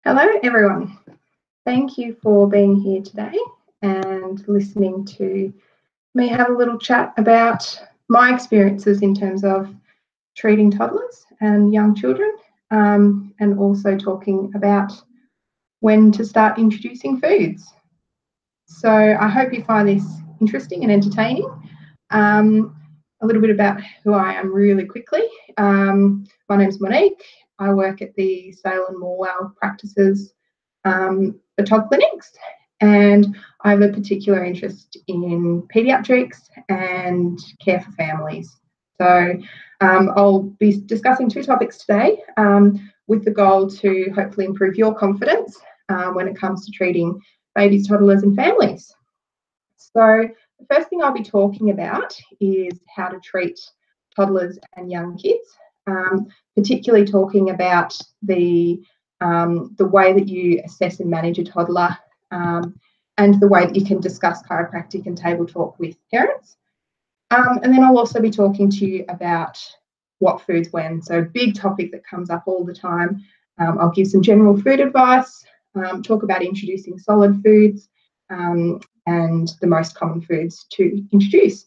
Hello, everyone. Thank you for being here today and listening to me have a little chat about my experiences in terms of treating toddlers and young children, and also talking about when to start introducing foods. So I hope you find this interesting and entertaining. A little bit about who I am really quickly. My name's Monique. I work at the Sale and Morwell practices for todd clinics, and I have a particular interest in paediatrics and care for families. So I'll be discussing two topics today with the goal to hopefully improve your confidence when it comes to treating babies, toddlers and families. So the first thing I'll be talking about is how to treat toddlers and young kids, particularly talking about the way that you assess and manage a toddler, and the way that you can discuss chiropractic and table talk with parents. And then I'll also be talking to you about what foods when. So a big topic that comes up all the time. I'll give some general food advice, talk about introducing solid foods, and the most common foods to introduce.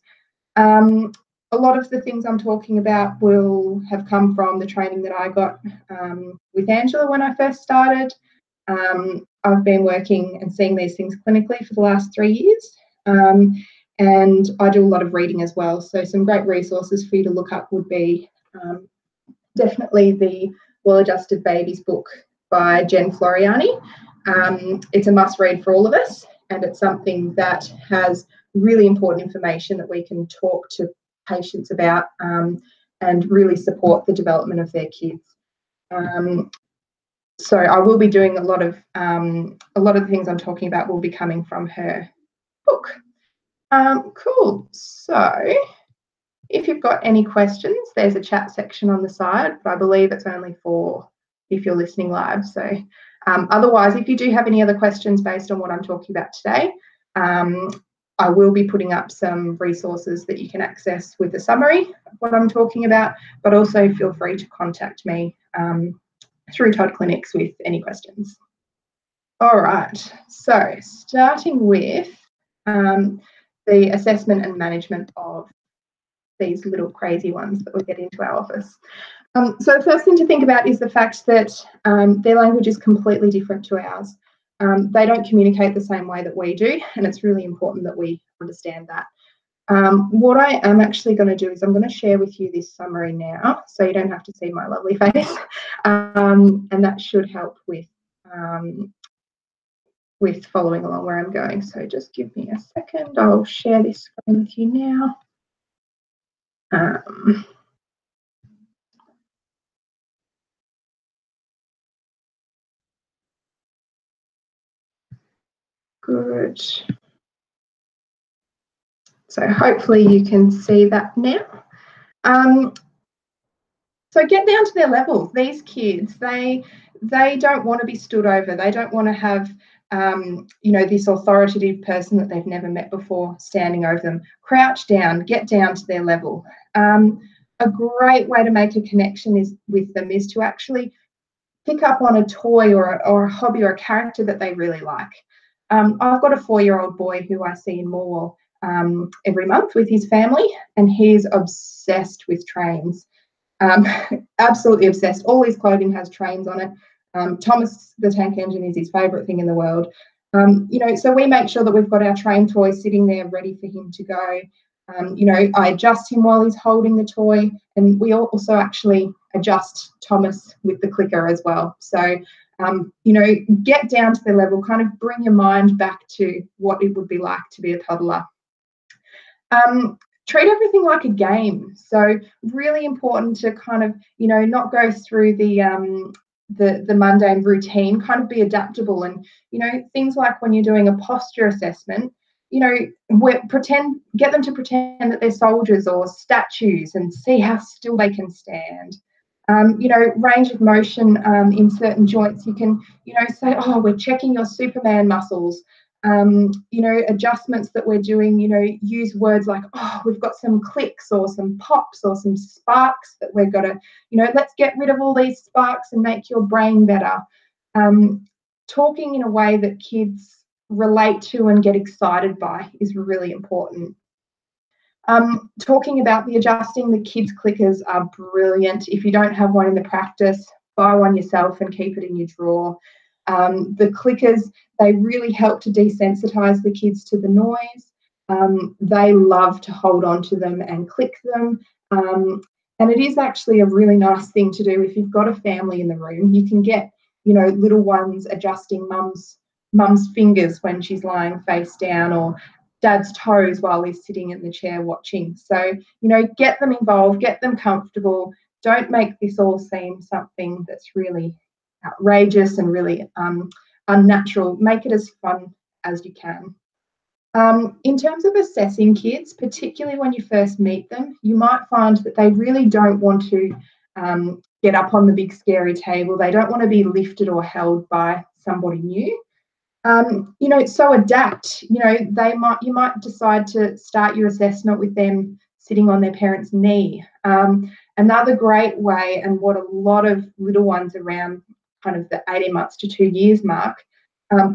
A lot of the things I'm talking about will have come from the training that I got with Angela when I first started. I've been working and seeing these things clinically for the last 3 years, and I do a lot of reading as well. So some great resources for you to look up would be definitely the Well-Adjusted Babies book by Jen Floriani. It's a must read for all of us, and it's something that has really important information that we can talk to patients about, and really support the development of their kids. So I will be doing a lot of the things I'm talking about will be coming from her book. Cool. So if you've got any questions, there's a chat section on the side, but I believe it's only for if you're listening live. So otherwise, if you do have any other questions based on what I'm talking about today, I will be putting up some resources that you can access with a summary of what I'm talking about, but also feel free to contact me through Todd Clinics with any questions. All right, so starting with the assessment and management of these little crazy ones that we get into our office. So the first thing to think about is the fact that their language is completely different to ours. They don't communicate the same way that we do, and it's really important that we understand that. What I am actually going to do is I'm going to share with you this summary now, so you don't have to see my lovely face, and that should help with following along where I'm going. So just give me a second. I'll share this screen with you now. Good. So hopefully you can see that now. So get down to their level. These kids, they don't want to be stood over. They don't want to have, this authoritative person that they've never met before standing over them. Crouch down, get down to their level. A great way to make a connection with them is to actually pick up on a toy or a hobby or a character that they really like. I've got a 4-year-old boy who I see in Morwell every month with his family, and he's obsessed with trains. Absolutely obsessed. All his clothing has trains on it. Thomas the Tank Engine is his favourite thing in the world. So we make sure that we've got our train toys sitting there ready for him to go. I adjust him while he's holding the toy, and we also actually adjust Thomas with the clicker as well. So, get down to the level, kind of bring your mind back to what it would be like to be a toddler. Treat everything like a game. So really important to kind of, not go through the mundane routine, kind of be adaptable. And, things like when you're doing a posture assessment, get them to pretend that they're soldiers or statues and see how still they can stand. Range of motion in certain joints, you can, say, oh, we're checking your Superman muscles. Adjustments that we're doing, use words like, oh, we've got some clicks or some pops or some sparks that we've got to, let's get rid of all these sparks and make your brain better. Talking in a way that kids relate to and get excited by is really important. Talking about adjusting the kids' clickers are brilliant. If you don't have one in the practice, buy one yourself and keep it in your drawer. The clickers, they really help to desensitize the kids to the noise. They love to hold on to them and click them. And it is actually a really nice thing to do if you've got a family in the room. You can get, little ones adjusting mum's fingers when she's lying face down, or dad's toes while he's sitting in the chair watching. So, get them involved, get them comfortable. Don't make this all seem something that's really outrageous and really unnatural. Make it as fun as you can. In terms of assessing kids, particularly when you first meet them, you might find that they really don't want to get up on the big scary table. They don't want to be lifted or held by somebody new. So adapt. You might decide to start your assessment with them sitting on their parent's knee. Another great way, and what a lot of little ones around kind of the 18 months to 2 years mark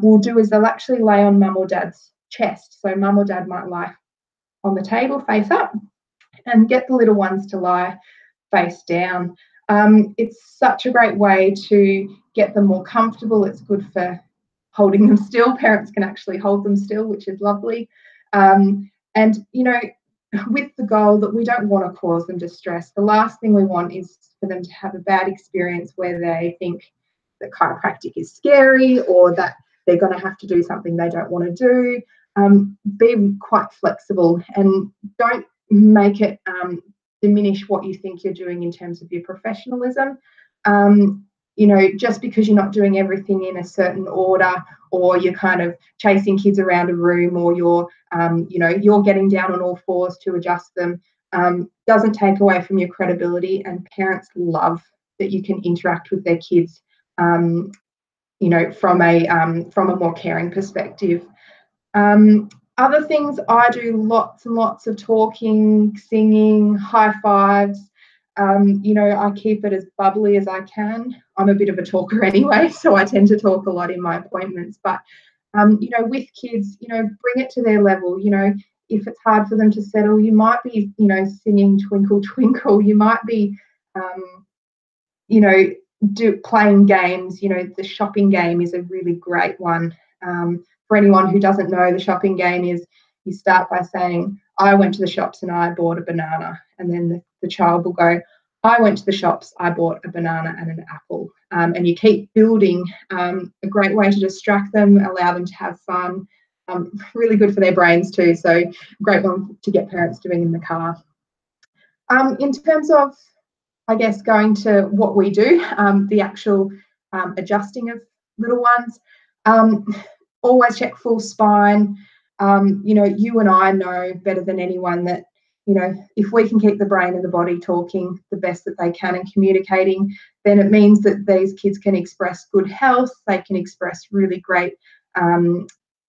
will do, is they'll actually lay on mum or dad's chest. So mum or dad might lie on the table face up and get the little ones to lie face down. It's such a great way to get them more comfortable. It's good for holding them still. Parents can actually hold them still, which is lovely. With the goal that we don't want to cause them distress. The last thing we want is for them to have a bad experience where they think that chiropractic is scary, or that they're going to have to do something they don't want to do. Be quite flexible and don't make it diminish what you think you're doing in terms of your professionalism. Just because you're not doing everything in a certain order, or you're kind of chasing kids around a room, or you're getting down on all fours to adjust them, doesn't take away from your credibility. And parents love that you can interact with their kids, from a more caring perspective. Other things I do, lots and lots of talking, singing, high fives. I keep it as bubbly as I can. I'm a bit of a talker anyway, so I tend to talk a lot in my appointments. But, with kids, bring it to their level. If it's hard for them to settle, you might be, singing Twinkle, Twinkle. You might be, playing games. The shopping game is a really great one. For anyone who doesn't know, the shopping game is you start by saying, I went to the shops and I bought a banana. And then the child will go, I went to the shops, I bought a banana and an apple. And you keep building. A great way to distract them, allow them to have fun. Really good for their brains too. So great one to get parents doing in the car. In terms of, I guess, going to what we do, the actual adjusting of little ones, always check full spine. You and I know better than anyone that, if we can keep the brain and the body talking the best that they can and communicating, then it means that these kids can express good health, they can express really great,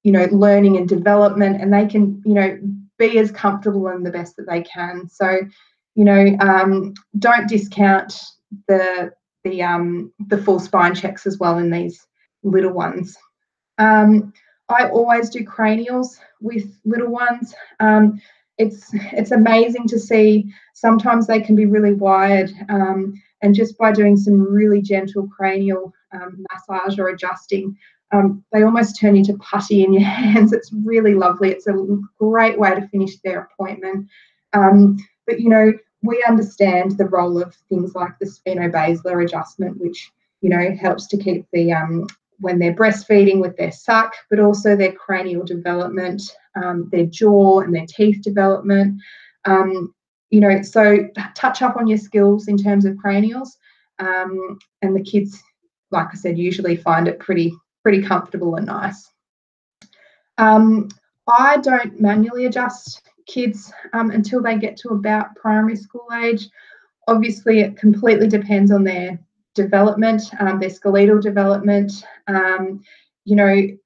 learning and development, and they can, be as comfortable and the best that they can. So, don't discount the full spine checks as well in these little ones. I always do cranials with little ones. It's amazing to see. Sometimes they can be really wired, and just by doing some really gentle cranial massage or adjusting, they almost turn into putty in your hands. It's really lovely. It's a great way to finish their appointment. But we understand the role of things like the spinobasilar adjustment, which helps to keep the when they're breastfeeding with their suck, but also their cranial development, their jaw and their teeth development. So touch up on your skills in terms of cranials, and the kids, like I said, usually find it pretty comfortable and nice. I don't manually adjust kids until they get to about primary school age. Obviously, it completely depends on their development, their skeletal development.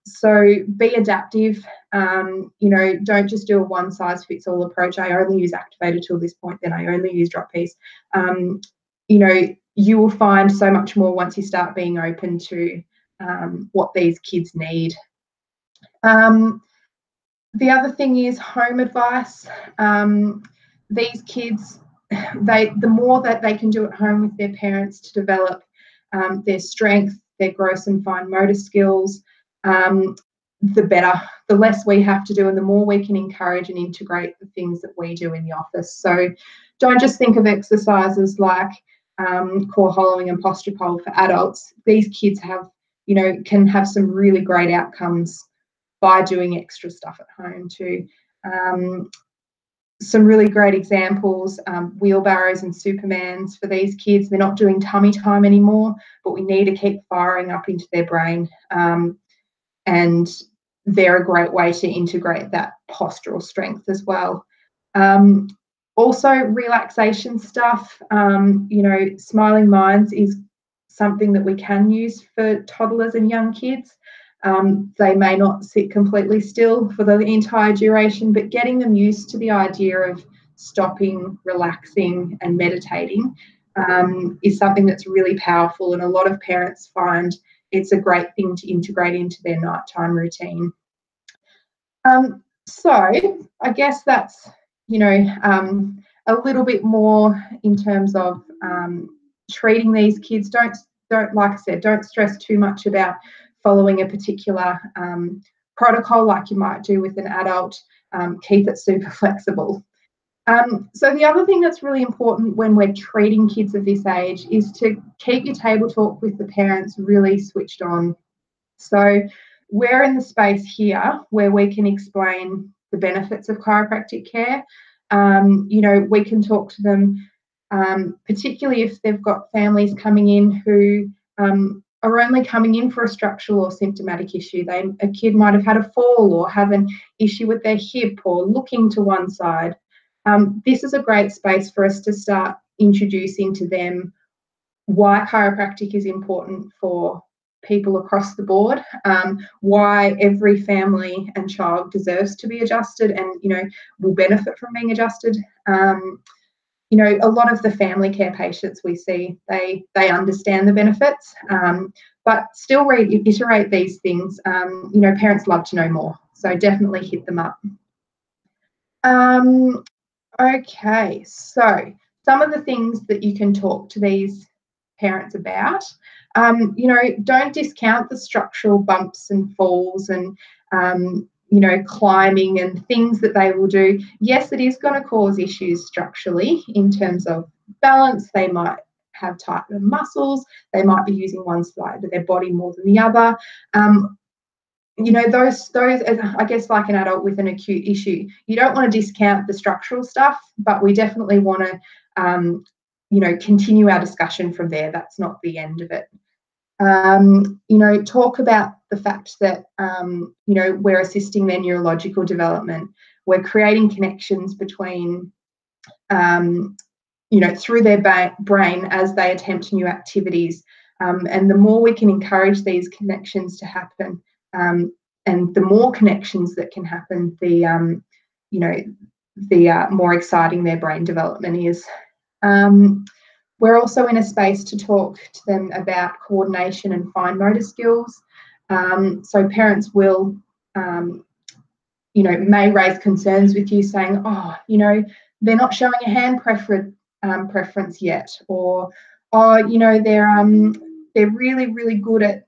So be adaptive. Don't just do a one size fits all approach. I only use activator till this point, then I only use drop piece. You will find so much more once you start being open to what these kids need. The other thing is home advice. These kids, the more that they can do at home with their parents to develop their strength, their gross and fine motor skills, the better. The less we have to do and the more we can encourage and integrate the things that we do in the office. So don't just think of exercises like core hollowing and posture pole for adults. These kids have, can have some really great outcomes by doing extra stuff at home too. Some really great examples, wheelbarrows and Supermans for these kids. They're not doing tummy time anymore, but we need to keep firing up into their brain. And they're a great way to integrate that postural strength as well. Also, relaxation stuff, Smiling Minds is something that we can use for toddlers and young kids. They may not sit completely still for the entire duration, but getting them used to the idea of stopping, relaxing and meditating is something that's really powerful, and a lot of parents find it's a great thing to integrate into their nighttime routine. So I guess that's, a little bit more in terms of treating these kids. Don't, like I said, don't stress too much about following a particular protocol like you might do with an adult. Keep it super flexible. So the other thing that's really important when we're treating kids of this age is to keep your table talk with the parents really switched on. So we're in the space here where we can explain the benefits of chiropractic care. We can talk to them, particularly if they've got families coming in who are only coming in for a structural or symptomatic issue. A kid might have had a fall or have an issue with their hip or looking to one side. This is a great space for us to start introducing to them why chiropractic is important for people across the board, why every family and child deserves to be adjusted and, will benefit from being adjusted. A lot of the family care patients we see, they understand the benefits, but still reiterate these things. Parents love to know more, so definitely hit them up. Okay, so some of the things that you can talk to these parents about, don't discount the structural bumps and falls and, climbing and things that they will do. Yes, it is going to cause issues structurally in terms of balance. They might have tighter muscles. They might be using one side of their body more than the other. Those, I guess, like an adult with an acute issue, you don't want to discount the structural stuff, but we definitely want to, continue our discussion from there. That's not the end of it. Talk about the fact that, we're assisting their neurological development. We're creating connections between, through their brain as they attempt new activities. And the more we can encourage these connections to happen, and the more connections that can happen, the more exciting their brain development is. We're also in a space to talk to them about coordination and fine motor skills. So parents will, may raise concerns with you saying, they're not showing a hand preference yet, or, they're really, really good at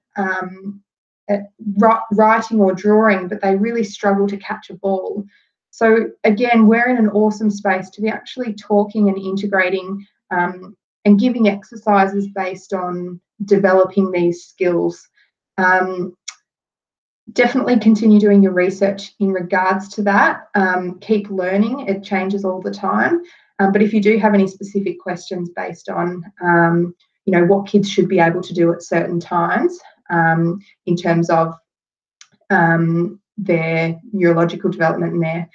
writing or drawing, but they really struggle to catch a ball. So again, we're in an awesome space to be actually talking and integrating and giving exercises based on developing these skills. Definitely continue doing your research in regards to that. Keep learning, it changes all the time. But if you do have any specific questions based on, what kids should be able to do at certain times in terms of their neurological development and their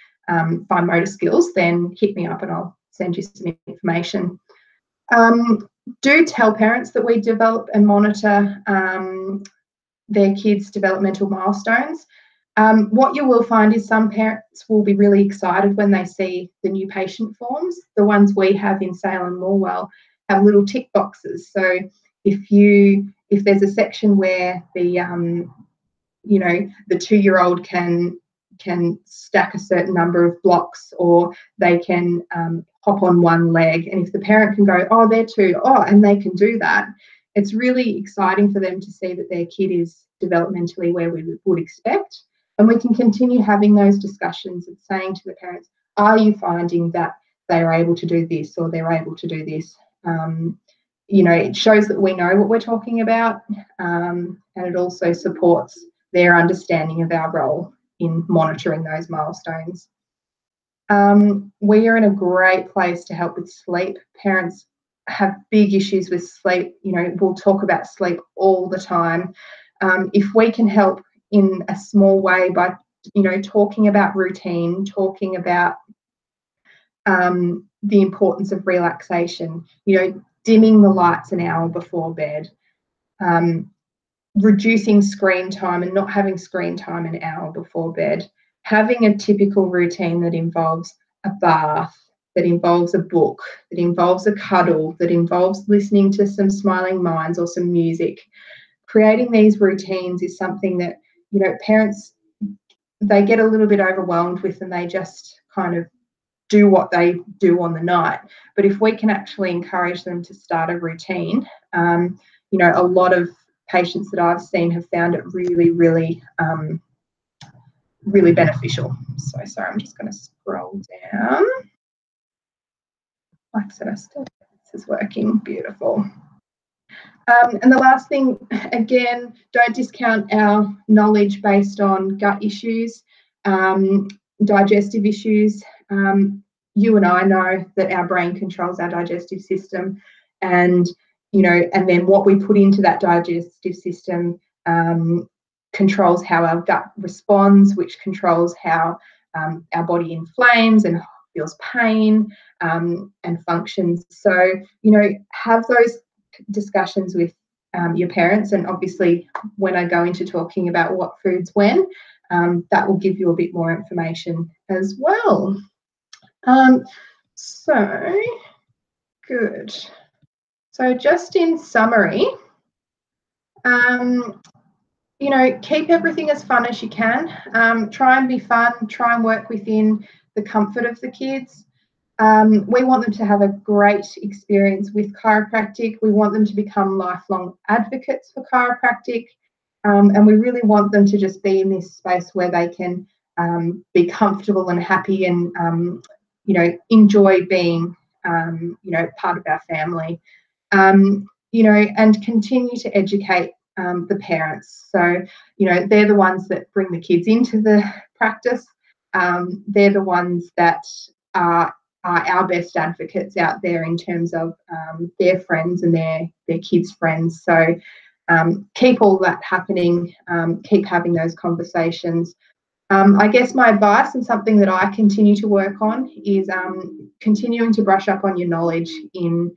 fine motor skills, then hit me up and I'll send you some information. Do tell parents that we develop and monitor their kids' developmental milestones. What you will find is some parents will be really excited when they see the new patient forms. The ones we have in Sale and Morwell have little tick boxes. So if there's a section where the 2-year-old can stack a certain number of blocks, or they can hop on one leg, and if the parent can go, oh, they're 2, and they can do that, it's really exciting for them to see that their kid is developmentally where we would expect. And we can continue having those discussions and saying to the parents, are you finding that they're able to do this, or they're able to do this? It shows that we know what we're talking about, and it also supports their understanding of our role in monitoring those milestones. We are in a great place to help with sleep. Parents have big issues with sleep. We'll talk about sleep all the time. If we can help in a small way by, talking about routine, talking about the importance of relaxation, dimming the lights an hour before bed, reducing screen time and not having screen time an hour before bed, having a typical routine that involves a bath, that involves a book, that involves a cuddle, that involves listening to some Smiling Minds or some music. Creating these routines is something that, parents, they get a little bit overwhelmed with, and they just kind of do what they do on the night. But if we can actually encourage them to start a routine, a lot of patients that I've seen have found it really, really, really beneficial. So sorry, I'm just going to scroll down. Like I said, this is working beautiful. And the last thing, again, don't discount our knowledge based on gut issues, digestive issues. You and I know that our brain controls our digestive system, and then what we put into that digestive system controls how our gut responds, which controls how our body inflames and feels pain and functions. So, have those discussions with your parents, and obviously when I go into talking about what foods when, that will give you a bit more information as well. So good. So just in summary, keep everything as fun as you can. Try and be fun, try and work within the comfort of the kids. We want them to have a great experience with chiropractic. We want them to become lifelong advocates for chiropractic. And we really want them to just be in this space where they can be comfortable and happy and, enjoy being, part of our family, and continue to educate the parents. So, they're the ones that bring the kids into the practice. They're the ones that are our best advocates out there in terms of their friends and their kids' friends. So keep all that happening, keep having those conversations. I guess my advice, and something that I continue to work on, is continuing to brush up on your knowledge in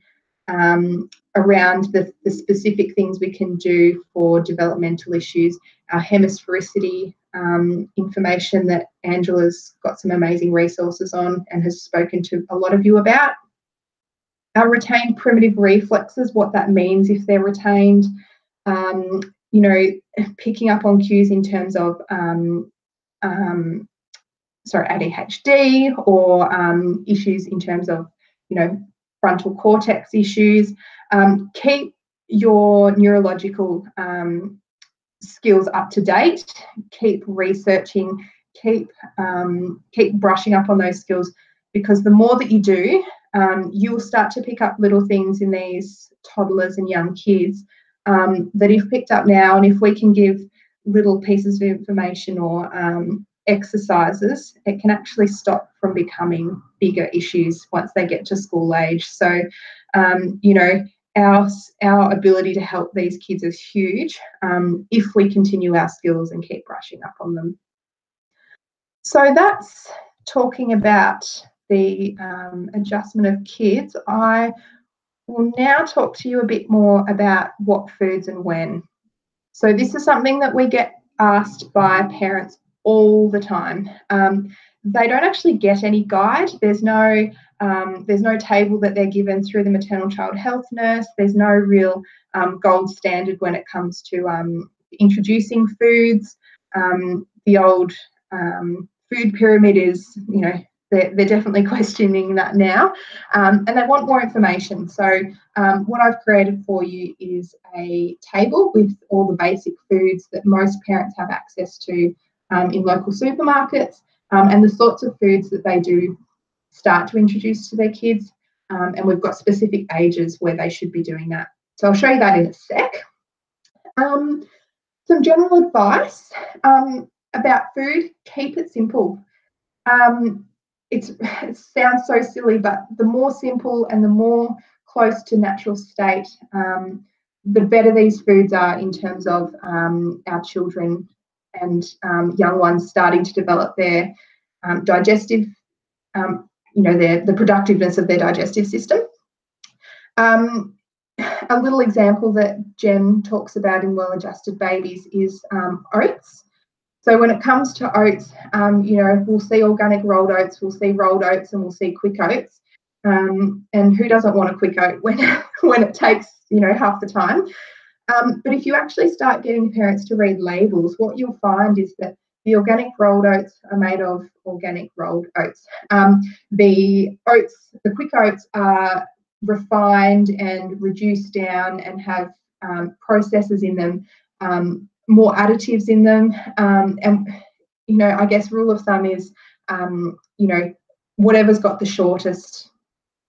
around the specific things we can do for developmental issues, our hemisphericity information that Angela's got some amazing resources on and has spoken to a lot of you about. Our retained primitive reflexes, what that means if they're retained, picking up on cues in terms of ADHD or issues in terms of, frontal cortex issues. Keep your neurological skills up to date. Keep researching. Keep brushing up on those skills, because the more that you do, you'll start to pick up little things in these toddlers and young kids that you've picked up now. And if we can give little pieces of information or exercises, it can actually stop from becoming bigger issues once they get to school age. So, our ability to help these kids is huge if we continue our skills and keep brushing up on them. So that's talking about the adjustment of kids. I will now talk to you a bit more about what foods and when. So this is something that we get asked by parents all the time. They don't actually get any guide. There's no There's no table that they're given through the maternal child health nurse. There's no real gold standard when it comes to introducing foods. The old food pyramid is, you know, they're definitely questioning that now, and they want more information. So what I've created for you is a table with all the basic foods that most parents have access to in local supermarkets, and the sorts of foods that they do start to introduce to their kids, and we've got specific ages where they should be doing that. So I'll show you that in a sec. Some general advice about food: keep it simple. It sounds so silly, but the more simple and the more close to natural state, the better these foods are in terms of our children and young ones starting to develop their digestive, the productiveness of their digestive system. A little example that Jen talks about in Well-Adjusted Babies is oats. So when it comes to oats, we'll see organic rolled oats, we'll see rolled oats, and we'll see quick oats. And who doesn't want a quick oat when it takes, half the time? But if you actually start getting parents to read labels, what you'll find is that the organic rolled oats are made of organic rolled oats. The quick oats are refined and reduced down and have processes in them, more additives in them, and I guess rule of thumb is whatever's got the shortest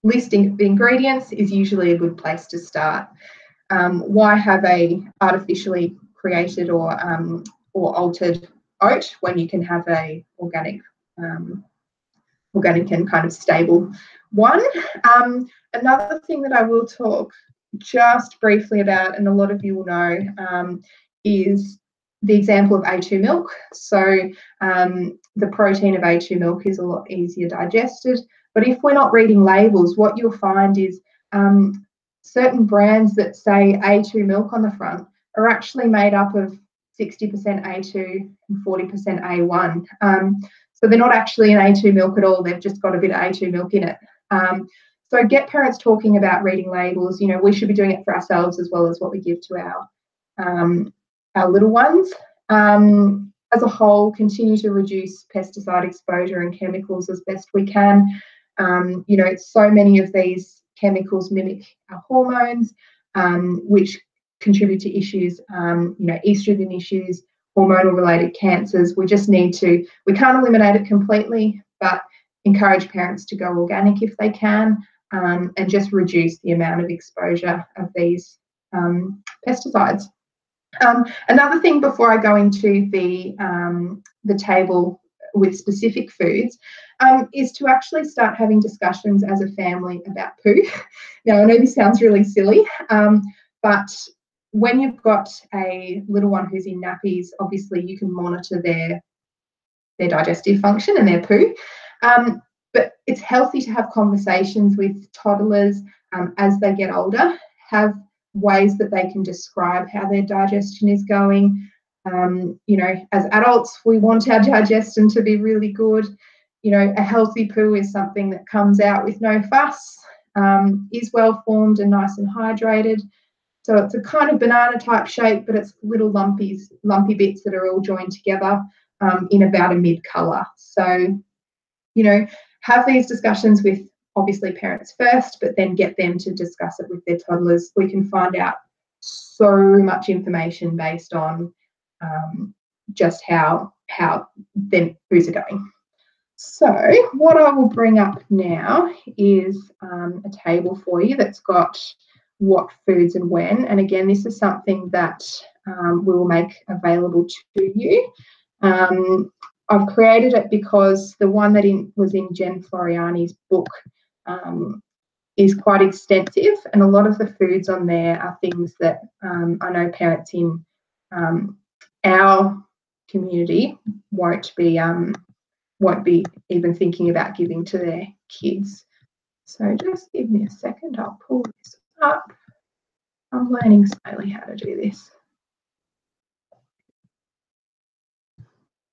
listing of the ingredients is usually a good place to start. Why have a artificially created or altered oat when you can have a organic and kind of stable one? Another thing that I will talk just briefly about, and a lot of you will know, is the example of A2 milk. So the protein of A2 milk is a lot easier digested, but if we're not reading labels, what you'll find is certain brands that say A2 milk on the front are actually made up of 60% A2 and 40% A1. So they're not actually an A2 milk at all. They've just got a bit of A2 milk in it. So get parents talking about reading labels. We should be doing it for ourselves as well as what we give to our little ones. As a whole, continue to reduce pesticide exposure and chemicals as best we can. So many of these chemicals mimic our hormones, which contribute to issues, estrogen issues, hormonal related cancers. We can't eliminate it completely, but encourage parents to go organic if they can, and just reduce the amount of exposure of these pesticides. Another thing before I go into the table with specific foods is to actually start having discussions as a family about poo. Now, I know this sounds really silly, but when you've got a little one who's in nappies, obviously you can monitor their digestive function and their poo. But it's healthy to have conversations with toddlers as they get older, have ways that they can describe how their digestion is going. As adults, we want our digestion to be really good. A healthy poo is something that comes out with no fuss, is well formed and nice and hydrated. So it's a kind of banana type shape, but it's little lumpy bits that are all joined together in about a mid colour. So, have these discussions with obviously parents first, but then get them to discuss it with their toddlers. We can find out so much information based on just how their poos are going. So what I will bring up now is a table for you that's got what foods and when. And again, this is something that we will make available to you. I've created it because the one that was in Jen Floriani's book is quite extensive, and a lot of the foods on there are things that I know parents in our community won't be even thinking about giving to their kids. So just give me a second, I'll pull this up. I'm learning slowly how to do this.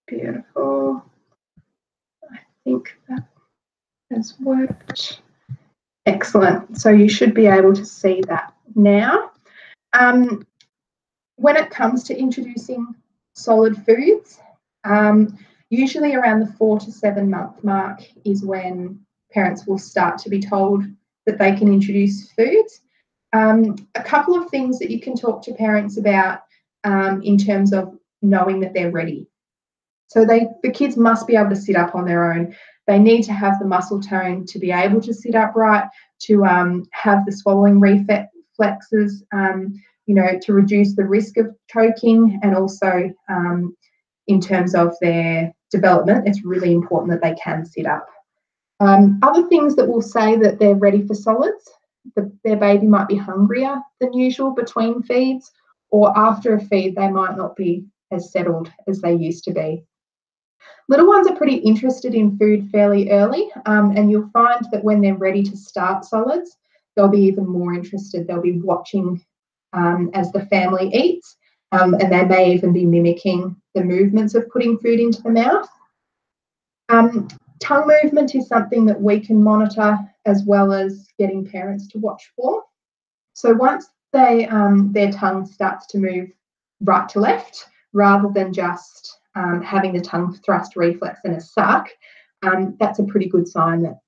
Beautiful. I think that has worked. Excellent. So you should be able to see that now. When it comes to introducing solid foods, usually around the 4 to 7 month mark is when parents will start to be told that they can introduce foods. A couple of things that you can talk to parents about in terms of knowing that they're ready. So the kids must be able to sit up on their own. They need to have the muscle tone to be able to sit upright, to have the swallowing reflexes, to reduce the risk of choking, and also in terms of their development, it's really important that they can sit up. Other things that will say that they're ready for solids, their baby might be hungrier than usual between feeds, or after a feed they might not be as settled as they used to be. Little ones are pretty interested in food fairly early, and you'll find that when they're ready to start solids, they'll be even more interested. They'll be watching as the family eats, and they may even be mimicking the movements of putting food into the mouth. Tongue movement is something that we can monitor, as well as getting parents to watch for. So once their tongue starts to move right to left, rather than just having the tongue thrust reflex and a suck, that's a pretty good sign that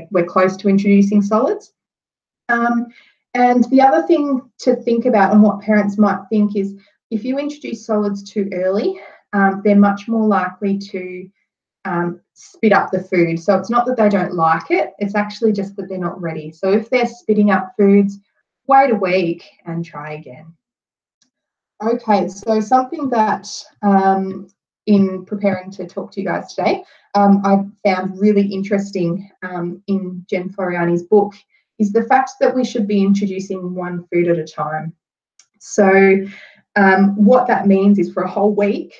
we're close to introducing solids. And the other thing to think about, and what parents might think, is if you introduce solids too early, they're much more likely to spit up the food. So it's not that they don't like it, it's actually just that they're not ready. So if they're spitting up foods, wait a week and try again. Okay, so something that in preparing to talk to you guys today, I found really interesting in Jen Floriani's book is the fact that we should be introducing one food at a time. So what that means is for a whole week,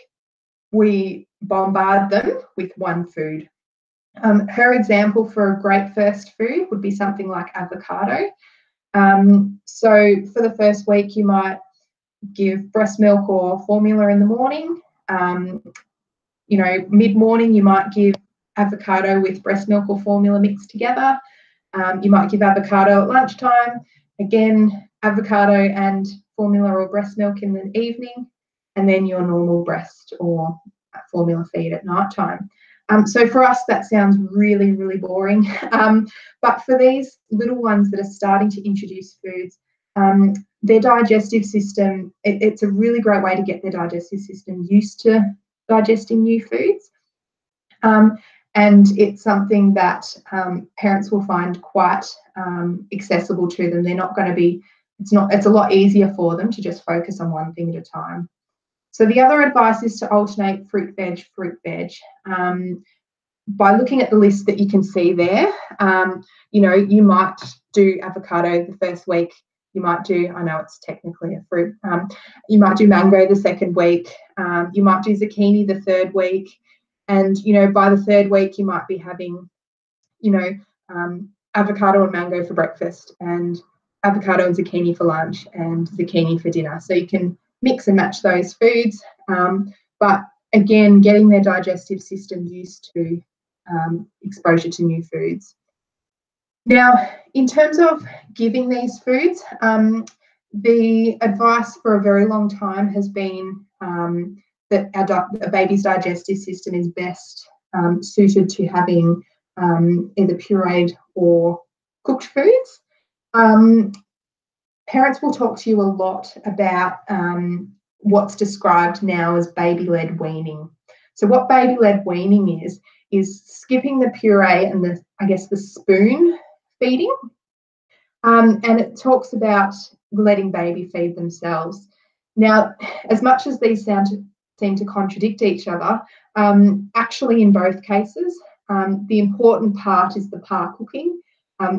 we bombard them with one food. Her example for a great first food would be something like avocado. So for the first week, you might give breast milk or formula in the morning. Mid-morning, you might give avocado with breast milk or formula mixed together. You might give avocado at lunchtime, again, avocado and formula or breast milk in the evening, and then your normal breast or formula feed at night time. So for us, that sounds really, really boring. But for these little ones that are starting to introduce foods, their digestive system, it's a really great way to get their digestive system used to digesting new foods. And it's something that parents will find quite accessible to them. They're not going to be, it's a lot easier for them to just focus on one thing at a time. So the other advice is to alternate fruit, veg. By looking at the list that you can see there, you might do avocado the first week. You might do, I know it's technically a fruit, you might do mango the second week. You might do zucchini the third week. And, by the third week, you might be having, avocado and mango for breakfast, and avocado and zucchini for lunch, and zucchini for dinner. So you can mix and match those foods. But again, getting their digestive system used to exposure to new foods. Now, in terms of giving these foods, the advice for a very long time has been that a baby's digestive system is best suited to having either pureed or cooked foods. Parents will talk to you a lot about what's described now as baby-led weaning. So what baby-led weaning is skipping the puree and the spoon feeding. And it talks about letting baby feed themselves. Now, as much as these seem to contradict each other, actually in both cases, the important part is the par cooking,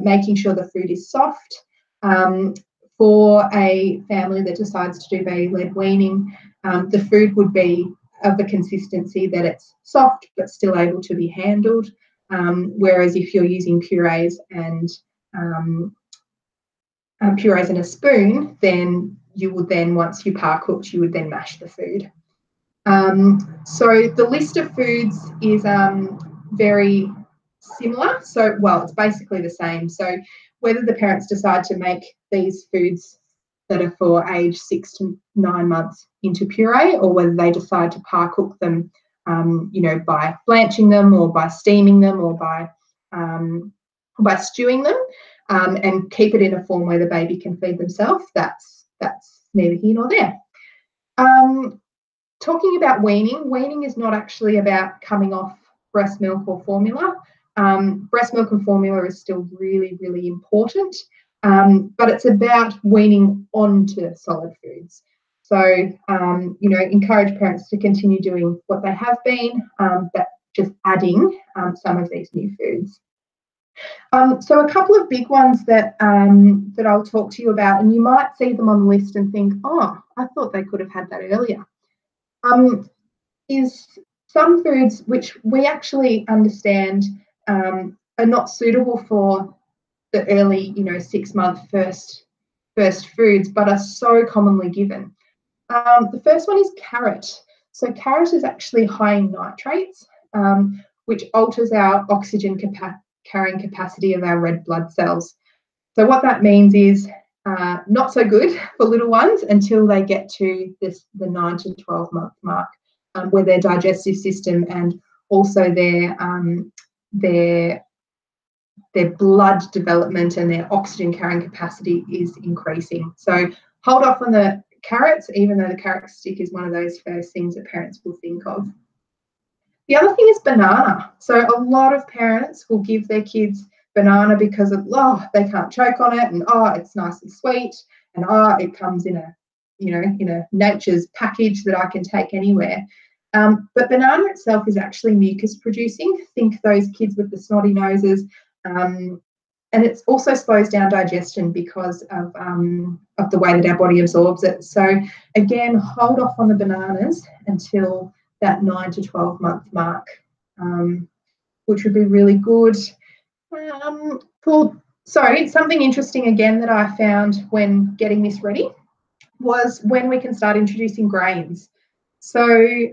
making sure the food is soft. For a family that decides to do baby-led weaning, the food would be of the consistency that it's soft but still able to be handled. Whereas if you're using purees and a spoon, then you would once you par cooked, you would then mash the food. So the list of foods is very similar. So, well, it's basically the same. So whether the parents decide to make these foods that are for age 6 to 9 months into puree, or whether they decide to par cook them, by blanching them or by steaming them or by stewing them, and keep it in a form where the baby can feed themselves, that's neither here nor there. Talking about weaning is not actually about coming off breast milk or formula. Breast milk and formula is still really, really important, but it's about weaning onto solid foods. So, encourage parents to continue doing what they have been, but just adding some of these new foods. So a couple of big ones that I'll talk to you about, and you might see them on the list and think, oh, I thought they could have had that earlier, is some foods which we actually understand are not suitable for the early, 6-month first foods, but are so commonly given. The first one is carrot. So carrot is actually high in nitrates, which alters our oxygen carrying capacity of our red blood cells. So what that means is not so good for little ones until they get to the 9 to 12 month mark, where their digestive system and also their blood development and their oxygen carrying capacity is increasing. So hold off on the carrots, even though the carrot stick is one of those first things that parents will think of. The other thing is banana. So a lot of parents will give their kids banana because of, they can't choke on it, and it's nice and sweet, and it comes in a nature's package that I can take anywhere. But banana itself is actually mucus producing. Think those kids with the snotty noses, and it also slows down digestion because of the way that our body absorbs it. So again, hold off on the bananas until that 9 to 12 month mark, which would be really good. Something interesting again that I found when getting this ready was when we can start introducing grains. So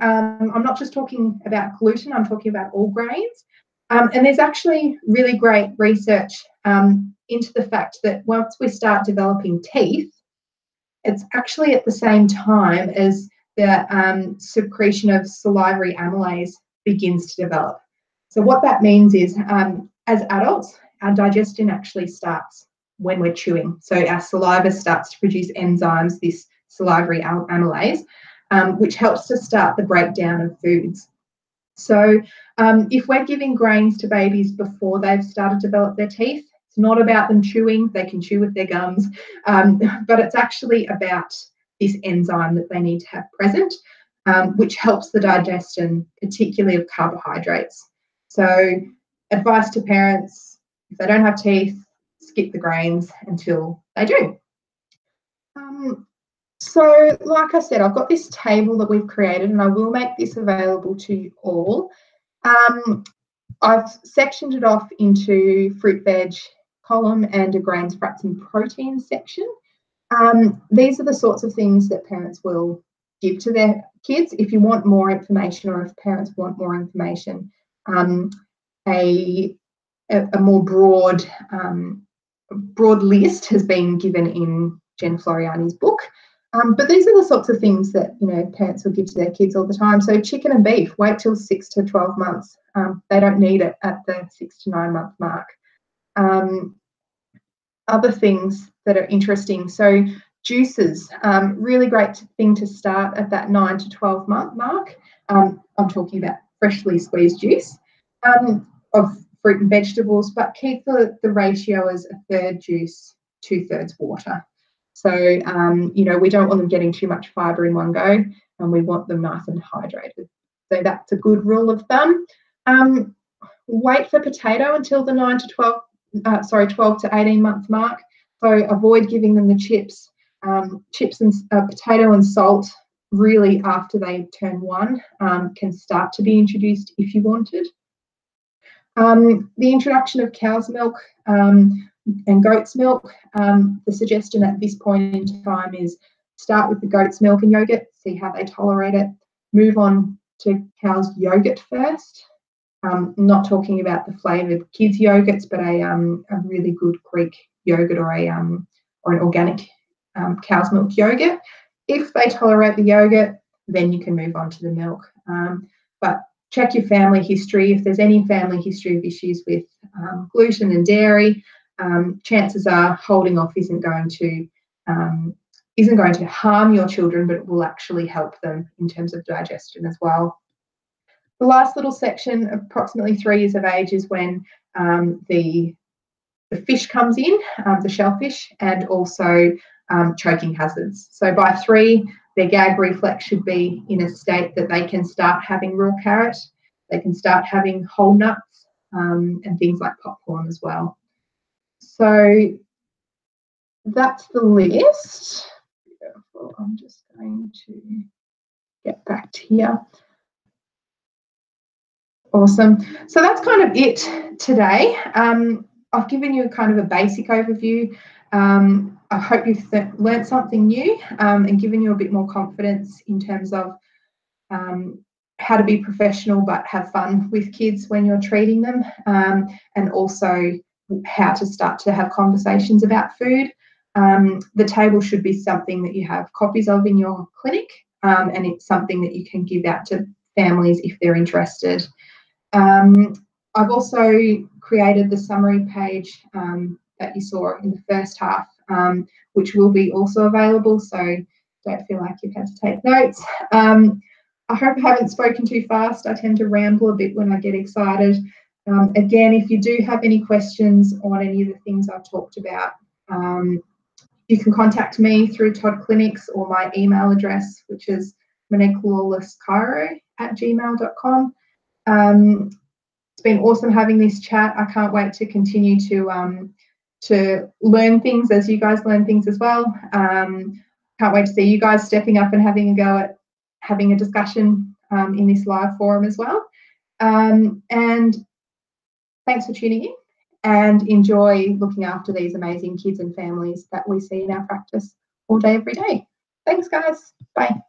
I'm not just talking about gluten, I'm talking about all grains. And there's actually really great research into the fact that once we start developing teeth, it's actually at the same time as the secretion of salivary amylase begins to develop. So what that means is, as adults, our digestion actually starts when we're chewing. So our saliva starts to produce enzymes, this salivary amylase, which helps to start the breakdown of foods. So if we're giving grains to babies before they've started to develop their teeth, it's not about them chewing. They can chew with their gums, but it's actually about this enzyme that they need to have present, which helps the digestion, particularly of carbohydrates. So advice to parents, if they don't have teeth, skip the grains until they do. So like I said, I've got this table that we've created, and I will make this available to you all. I've sectioned it off into fruit, veg column and a grains, fats and protein section. These are the sorts of things that parents will give to their kids. If you want more information, or if parents want more information, a more broad list has been given in Jen Floriani's book. But these are the sorts of things that parents will give to their kids all the time. So chicken and beef, wait till 6 to 12 months. They don't need it at the 6 to 9 month mark. Other things that are interesting, so juices, really great thing to start at that 9 to 12 month mark. I'm talking about freshly squeezed juice of fruit and vegetables, but keep the ratio as a third juice, 2/3 water. So, we don't want them getting too much fibre in one go, and we want them nice and hydrated. So that's a good rule of thumb. Wait for potato until the 12 to 18 month mark. So avoid giving them the chips. Chips and potato and salt really after they turn 1 can start to be introduced if you wanted. The introduction of cow's milk and goat's milk, the suggestion at this point in time is start with the goat's milk and yogurt, see how they tolerate it, move on to cow's yogurt first, Not talking about the flavoured kids yogurts, but a really good Greek yogurt or an organic cow's milk yogurt. If they tolerate the yogurt, then you can move on to the milk. But check your family history. If there's any family history of issues with gluten and dairy, chances are holding off isn't going to harm your children, but it will actually help them in terms of digestion as well. The last little section, approximately 3 years of age, is when the fish comes in, the shellfish, and also choking hazards. So by 3, their gag reflex should be in a state that they can start having raw carrot, they can start having whole nuts, and things like popcorn as well. So that's the list. Beautiful. I'm just going to get back to here. Awesome. So that's kind of it today. I've given you kind of a basic overview. I hope you've learned something new and given you a bit more confidence in terms of how to be professional but have fun with kids when you're treating them, and also how to start to have conversations about food. The table should be something that you have copies of in your clinic, and it's something that you can give out to families if they're interested. I've also created the summary page that you saw in the first half, which will be also available, so don't feel like you've had to take notes. I hope I haven't spoken too fast. I tend to ramble a bit when I get excited. Again, if you do have any questions on any of the things I've talked about, you can contact me through Todd Clinics or my email address, which is moniquelawlesschiro@gmail.com. It's been awesome having this chat. I can't wait to continue to learn things as you guys learn things as well. Can't wait to see you guys stepping up and having a go at having a discussion in this live forum as well. And thanks for tuning in, and enjoy looking after these amazing kids and families that we see in our practice all day, every day. Thanks, guys. Bye.